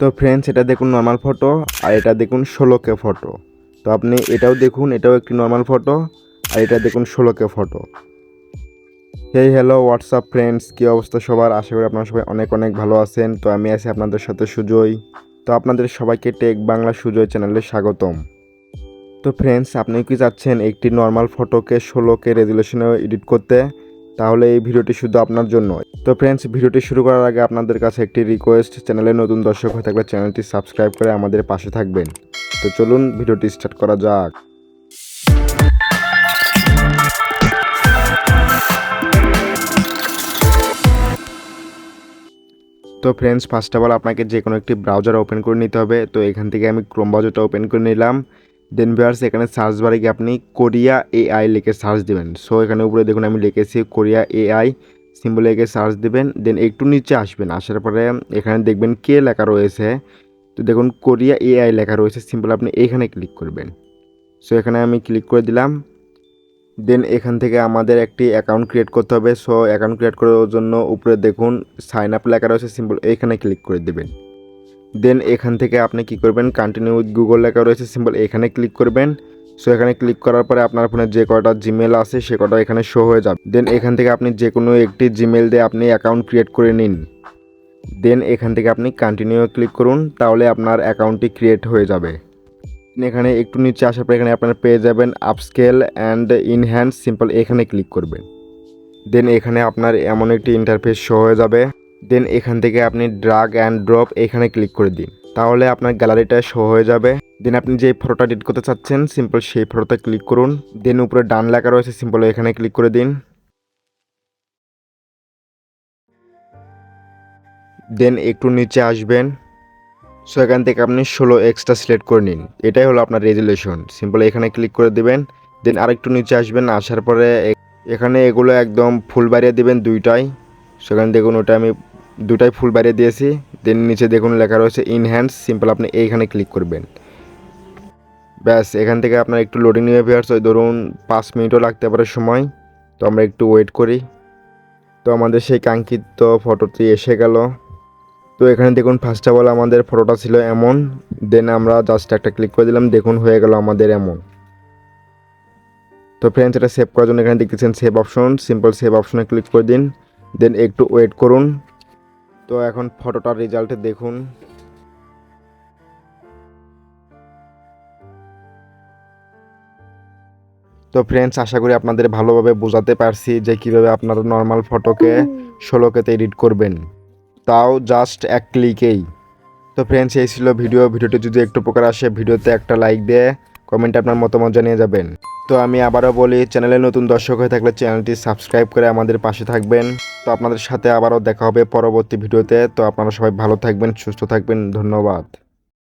তো ফ্রেন্ডস, এটা দেখুন নর্মাল ফটো, আর এটা দেখুন 16K ফটো। তো আপনি এটাও দেখুন, এটাও একটি নর্মাল ফটো, আর এটা দেখুন 16K photo. Hey hello WhatsApp friends, কী অবস্থা সবার? আশা করি আপনারা সবাই অনেক অনেক ভালো আছেন। তো আমি আছি আপনাদের সাথে সুজয়। তো আপনাদের সবাইকে টেক বাংলা সুজয় চ্যানেলে স্বাগতম। তো ফ্রেন্ডস, আপনি কি চাচ্ছেন একটি নর্মাল ফটোকে 16K রেজুলেশনে এডিট করতে? তাহলে এই ভিডিওটি শুধু আপনার জন্য। তো ফ্রেন্ডস, ভিডিওটি শুরু করার আগে আপনাদের কাছে একটি রিকোয়েস্ট, চ্যানেলে নতুন দর্শক হয়ে থাকলে চ্যানেলটি সাবস্ক্রাইব করে আমাদের পাশে থাকবেন। তো চলুন ভিডিওটি স্টার্ট করা যাক। তো ফ্রেন্ডস, ফার্স্ট অফ অল আপনাকে যে কোনো একটি ব্রাউজার ওপেন করে নিতে হবে। তো এখান থেকে আমি ক্রোম ব্রাউজারটা ওপেন করে নিলাম। দেন ভিউয়ার্স, এখানে সার্চ বারে গিয়ে আপনি কোরিয়া এআই লিখে সার্চ দেবেন। সো এখানে উপরে দেখুন আমি লিখেছি কোরিয়া এআই, সিম্বল লিখে সার্চ দেবেন। দেন একটু নিচে আসবেন, আসার পরে এখানে দেখবেন কে লেখা রয়েছে। তো দেখুন কোরিয়া এআই লেখা রয়েছে, সিম্পল আপনি এইখানে ক্লিক করবেন। সো এখানে আমি ক্লিক করে দিলাম। দেন এখান থেকে আমাদের একটি অ্যাকাউন্ট ক্রিয়েট করতে হবে। সো অ্যাকাউন্ট ক্রিয়েট করার জন্য উপরে দেখুন সাইন আপ লেখা রয়েছে, সিম্পল এইখানে ক্লিক করে দেবেন। দেন এখান থেকে আপনি কি করবেন, কন্টিনিউ উইথ গুগল লেখা রয়েছে, সিম্পল এখানে ক্লিক করবেন। সো এখানে ক্লিক করার পরে আপনার ফোনে যে কয়টা জিমেল আছে সে কটা এখানে শো হয়ে যাবে। দেন এখান থেকে আপনি যে কোনো একটি জিমেল দিয়ে আপনি অ্যাকাউন্ট ক্রিয়েট করে নিন। দেন এখান থেকে আপনি কন্টিনিউ ক্লিক করুন, তাহলে আপনার অ্যাকাউন্টটি ক্রিয়েট হয়ে যাবে। এখানে একটু নিচে আসার পর এখানে আপনারা পেয়ে যাবেন আপস্কেল অ্যান্ড ইনহ্যান্স, সিম্পল এখানে ক্লিক করবেন। দেন এখানে আপনার এমন একটি ইন্টারফেস শো হয়ে যাবে। দেন এখান থেকে আপনি ড্রাগ অ্যান্ড ড্রপ এখানে ক্লিক করে দিন, তাহলে আপনার গ্যালারিটা শো হয়ে যাবে। দেন আপনি যে ফটোটা এডিট করতে চাচ্ছেন সিম্পল সেই ফটোতে ক্লিক করুন। দেন উপরে ডান লেখা রয়েছে, সিম্পল এখানে ক্লিক করে দিন। দেন একটু নিচে আসবেন। সো এখান থেকে আপনি 16X সিলেক্ট করে নিন, এটাই হলো আপনার রেজুলেশন, সিম্পল এখানে ক্লিক করে দিবেন। দেন আরেকটু নিচে আসবেন, আসার পরে এখানে এগুলো একদম ফুল বাড়িয়ে দিবেন দুইটাই। সেখানে দেখুন ওটা আমি দুটাই ফুল বাড়িয়ে দিয়েছি। দেন নিচে দেখুন লেখা রয়েছে ইনহ্যান্স, সিম্পল আপনি এইখানে ক্লিক করবেন। ব্যাস, এখান থেকে আপনার একটু লোডিং নিয়ে ভিউয়ার্স, ওই ধরুন 5 মিনিটও লাগতে পারে সময়। তো আমরা একটু ওয়েট করি। তো আমাদের সেই কাঙ্ক্ষিত ফটোটি এসে গেল। তো এখানে দেখুন ফার্স্ট অফ অল আমাদের ফটোটা ছিল এমন। দেন আমরা জাস্ট একটা ক্লিক করে দিলাম, দেখুন হয়ে গেল আমাদের এমন। তো ফ্রেন্ডস, এটা সেভ করার জন্য এখানে দেখতেছেন সেভ অপশন, সিম্পল সেভ অপশনে ক্লিক করে দিন। দেন একটু ওয়েট করুন। তো এখন ফটোটার রেজাল্টে দেখুন। তো ফ্রেন্ডস, আশা করি আপনাদের ভালোভাবে বোঝাতে পারছি যে কীভাবে আপনারা নর্মাল ফটোকে 16Kতে এডিট করবেন, তাও জাস্ট এক ক্লিকেই। তো ফ্রেন্ডস, এই ছিল ভিডিওটি যদি একটু উপকার আসে ভিডিওতে একটা লাইক দিয়ে কমেন্টে আপনার মতামত জানিয়ে যাবেন। তো আমি আবারও বলি, চ্যানেলে নতুন দর্শক হয়ে থাকলে চ্যানেলটি সাবস্ক্রাইব করে আমাদের পাশে থাকবেন। তো আপনাদের সাথে আবারও দেখা হবে পরবর্তী ভিডিওতে। তো আপনারা সবাই ভালো থাকবেন, সুস্থ থাকবেন, ধন্যবাদ।